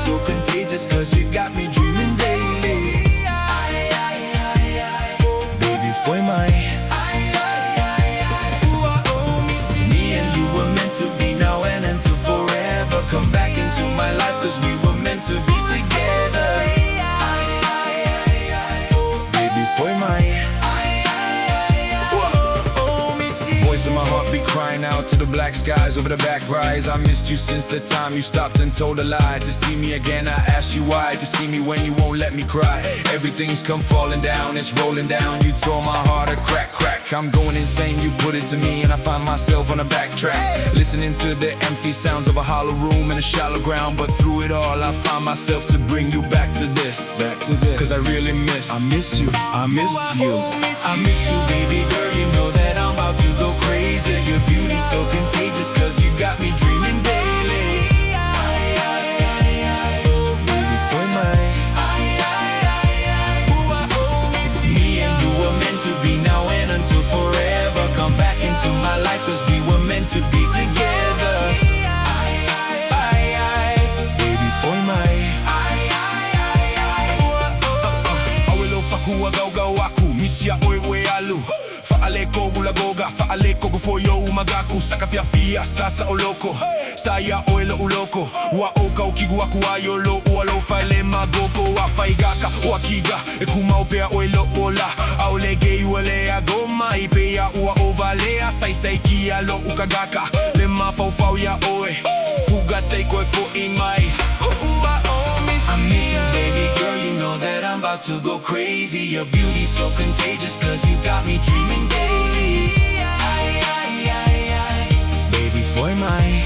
so contagious, cause you got me dreaming daily. Baby, foi mine. Me and you were meant to be now and until forever. Come back into my life, cause we were meant to be together. Baby, foi mine. Voice of my heart be crying out to the black skies over the back rise. I missed you since the time you stopped and told a lie. To see me again, I asked you why. To see me when you won't let me cry. Everything's come falling down, it's rolling down. You tore my heart a crack, crack. I'm going insane, you put it to me, and I find myself on a backtrack, listening to the empty sounds of a hollow room and a shallow ground. But through it all, I find myself to bring you back to this. Cause I really miss you, I miss you. I miss you, baby girl, you know that I'm about to go crazy. Your beauty's so contagious, cause you got me dreaming daily. Baby, foi mine. Me and you were meant to be now and until forever. Come back into my life, cause we were meant to be together. Baby, foi mine. Awelo faku agau aku, Misia oe alu. Faale ko bulagoga, faale ko gufoyo umagaku. Sakafiafia sasa oloko, saya oelo uloko. Wa oka ukigu aku ayolo, ualo faile magogo. Wa faigaka, wakiga, ekuma opea oelo ola. Aulege uale agoma, ipea ua ovalea. Saisai alo ukagaka, lema faufau ya oe. Fuga seiko fo imai. I miss you, baby girl, you know that I'm about to go crazy. Your beauty's so contagious, cause you got me dreaming daily. Baby, foi mine.